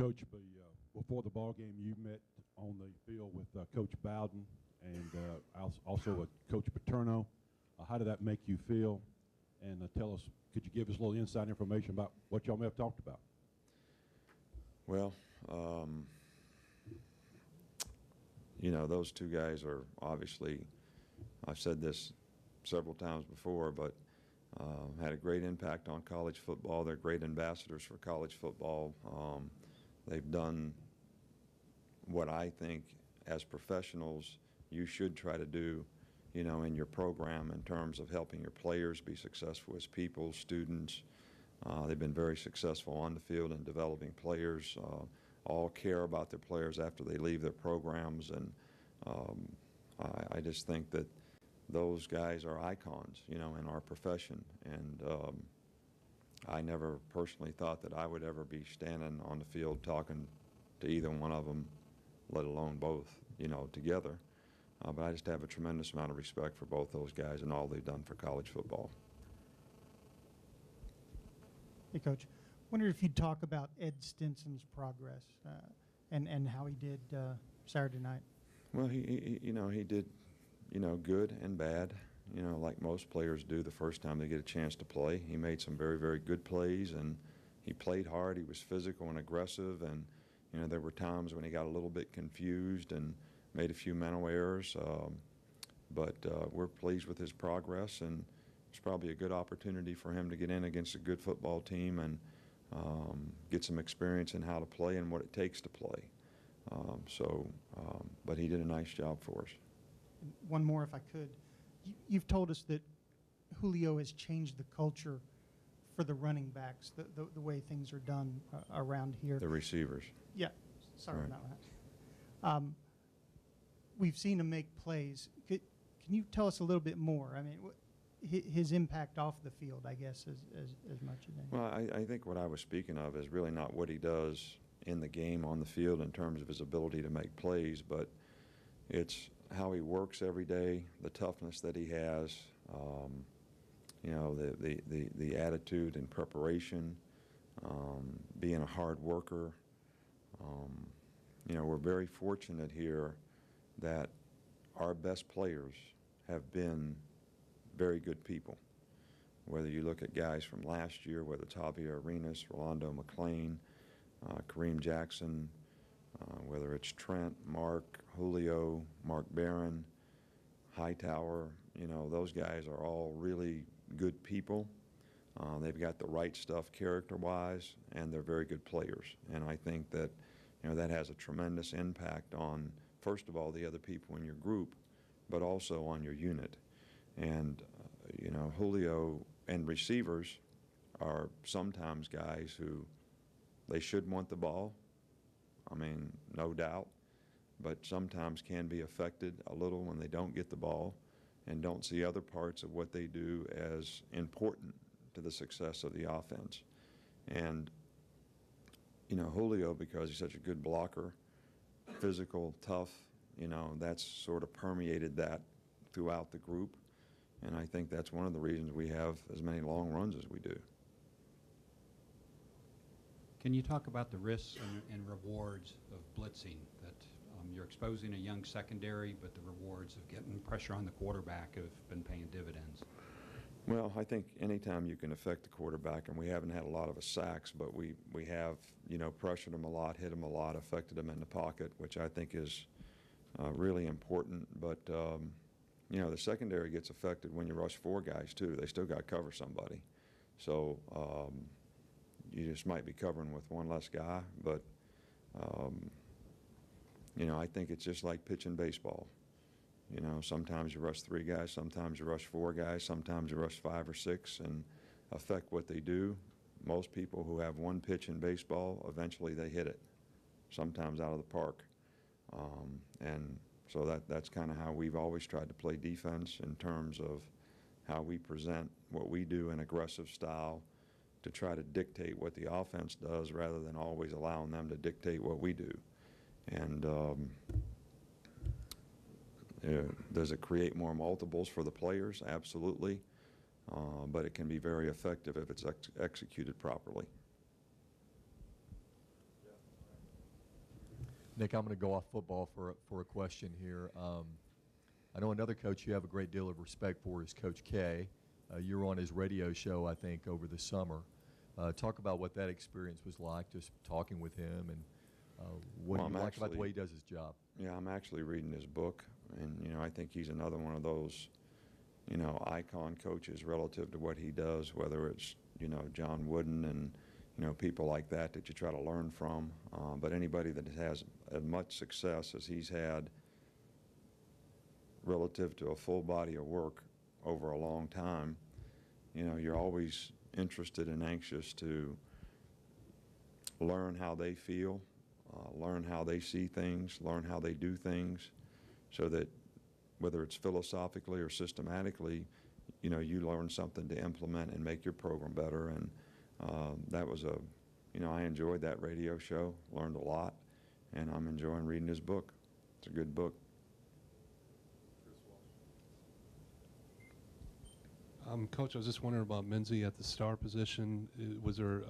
Coach, before the ball game, you met on the field with Coach Bowden and also Coach Paterno. How did that make you feel? And tell us, could you give us a little inside information about what y'all may have talked about? Well, you know, those two guys are obviously, I've said this several times before, but had a great impact on college football. They're great ambassadors for college football. They've done what I think as professionals you should try to do, you know, in your program in terms of helping your players be successful as people, students. They've been very successful on the field in developing players. All care about their players after they leave their programs, and I just think that those guys are icons, you know, in our profession. And I never personally thought that I would ever be standing on the field talking to either one of them, let alone both, you know, together. But I just have a tremendous amount of respect for both those guys and all they've done for college football. Hey, Coach. Wonder if you'd talk about Ed Stinson's progress and how he did Saturday night. Well, he did, you know, good and bad. You know, like most players do the first time they get a chance to play. He made some very, very good plays, and he played hard. He was physical and aggressive, and, you know, there were times when he got a little bit confused and made a few mental errors. But we're pleased with his progress, and it's probably a good opportunity for him to get in against a good football team and get some experience in how to play and what it takes to play. But he did a nice job for us. One more, if I could. You've told us that Julio has changed the culture for the running backs, the way things are done around here. The receivers. Yeah, sorry right. about that. We've seen him make plays. Can you tell us a little bit more? I mean, his impact off the field, I guess, as much as anything. Well, I think what I was speaking of is really not what he does in the game on the field in terms of his ability to make plays, but it's how he works every day, the toughness that he has, you know, the attitude and preparation, being a hard worker. You know, we're very fortunate here that our best players have been very good people. Whether you look at guys from last year, whether it's Javier Arenas, Rolando McClain, Kareem Jackson, whether it's Trent, Mark, Julio, Mark Barron, Hightower, you know, those guys are all really good people. They've got the right stuff character-wise, and they're very good players. And I think that, you know, that has a tremendous impact on, first of all, the other people in your group, but also on your unit. And, you know, Julio and receivers are sometimes guys who they should want the ball. I mean, no doubt, but sometimes can be affected a little when they don't get the ball and don't see other parts of what they do as important to the success of the offense. And, you know, Julio, because he's such a good blocker, physical, tough, you know, that's sort of permeated that throughout the group. And I think that's one of the reasons we have as many long runs as we do. Can you talk about the risks and rewards of blitzing, that you're exposing a young secondary, but the rewards of getting pressure on the quarterback have been paying dividends? Well, I think anytime you can affect the quarterback, and we haven't had a lot of sacks, but we have, you know, pressured him a lot, hit him a lot, affected him in the pocket, which I think is really important. But, you know, the secondary gets affected when you rush four guys, too. They still got to cover somebody. So you just might be covering with one less guy. But, you know, I think it's just like pitching baseball. You know, sometimes you rush three guys, sometimes you rush four guys, sometimes you rush five or six and affect what they do. Most people who have one pitch in baseball, eventually they hit it, sometimes out of the park. And so that's kind of how we've always tried to play defense, in terms of how we present what we do in aggressive style to try to dictate what the offense does rather than always allowing them to dictate what we do. And does it create more multiples for the players? Absolutely. But it can be very effective if it's executed properly. Nick, I'm going to go off football for a question here. I know another coach you have a great deal of respect for is Coach K. You were on his radio show, I think, over the summer. Talk about what that experience was like, just talking with him, and what do you like about the way he does his job? Yeah, I'm actually reading his book, and, I think he's another one of those, icon coaches relative to what he does, whether it's, John Wooden and, people like that you try to learn from. But anybody that has as much success as he's had relative to a full body of work over a long time, you're always interested and anxious to learn how they feel, learn how they see things, learn how they do things, so that whether it's philosophically or systematically, you learn something to implement and make your program better. And that was I enjoyed that radio show, learned a lot, and I'm enjoying reading his book. It's a good book. Coach, I was just wondering about Menzie at the star position. Was there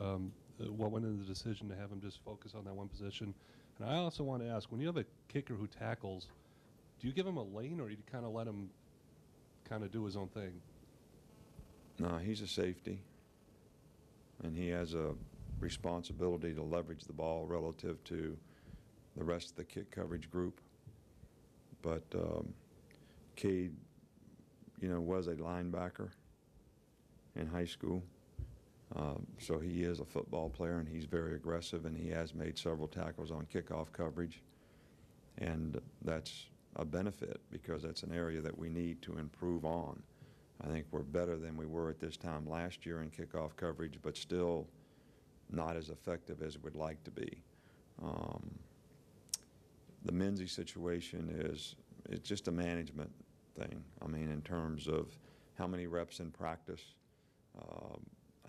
what went into the decision to have him just focus on that one position? And I also want to ask, when you have a kicker who tackles, do you give him a lane, or do you kind of let him kind of do his own thing? No, he's a safety, and he has a responsibility to leverage the ball relative to the rest of the kick coverage group. But Cade, was a linebacker in high school. So he is a football player, and he's very aggressive, and he has made several tackles on kickoff coverage. And that's a benefit, because that's an area that we need to improve on. I think we're better than we were at this time last year in kickoff coverage, but still not as effective as we'd like to be. The Menzie situation it's just a management thing. I mean, in terms of how many reps in practice,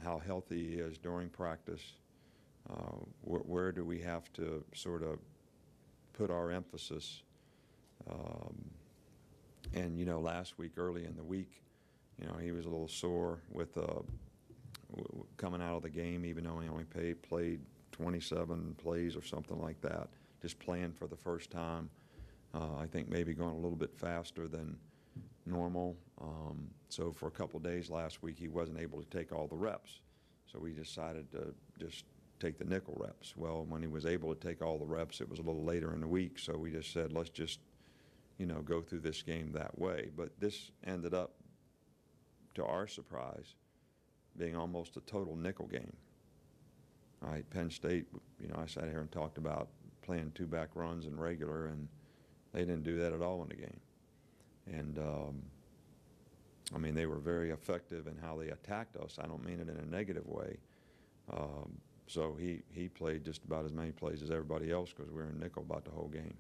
how healthy he is during practice, where do we have to sort of put our emphasis. And, last week, early in the week, he was a little sore with coming out of the game, even though he only played 27 plays or something like that, just playing for the first time. I think maybe going a little bit faster than normal. So for a couple of days last week, he wasn't able to take all the reps. So we decided to just take the nickel reps. Well, when he was able to take all the reps, it was a little later in the week, so we just said, let's just, go through this game that way. But this ended up, to our surprise, being almost a total nickel game. All right, Penn State, I sat here and talked about playing two-back runs and regular, and they didn't do that at all in the game. And, I mean, they were very effective in how they attacked us. I don't mean it in a negative way. So he played just about as many plays as everybody else, because we were in nickel about the whole game.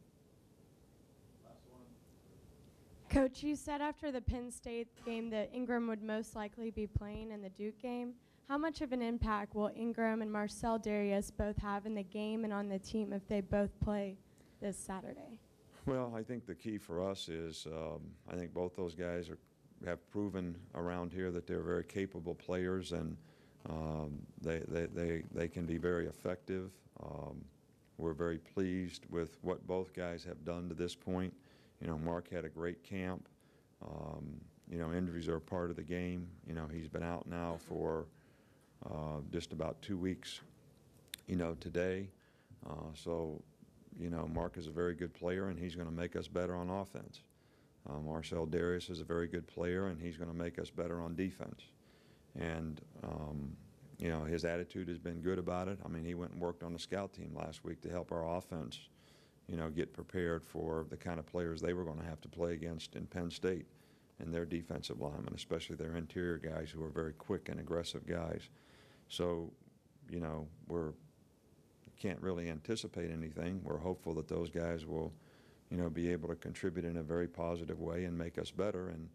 Coach, you said after the Penn State game that Ingram would most likely be playing in the Duke game. How much of an impact will Ingram and Marcel Darius both have in the game and on the team if they both play this Saturday? Well, I think the key for us is I think both those guys have proven around here that they're very capable players, and they can be very effective. We're very pleased with what both guys have done to this point. Mark had a great camp. Injuries are a part of the game. He's been out now for just about 2 weeks, today. So, Mark is a very good player, and he's going to make us better on offense. Marcel Darius is a very good player, and he's going to make us better on defense. And, his attitude has been good about it. I mean, he went and worked on the scout team last week to help our offense, get prepared for the kind of players they were going to have to play against in Penn State and their defensive linemen, especially their interior guys who are very quick and aggressive guys. So, we can't really anticipate anything. We're hopeful that those guys will, be able to contribute in a very positive way and make us better, and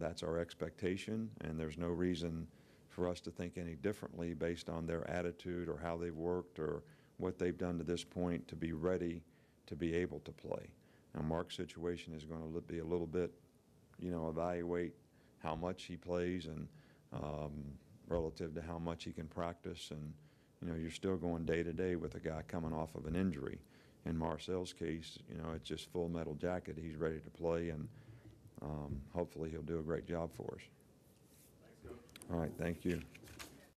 that's our expectation, and there's no reason for us to think any differently based on their attitude or how they've worked or what they've done to this point to be ready to be able to play. Now, Mark's situation is going to be a little bit, evaluate how much he plays and relative to how much he can practice. And, you're still going day to day with a guy coming off of an injury. in Marcel's case, you know, it's just full metal jacket. He's ready to play, and hopefully he'll do a great job for us. All right, thank you.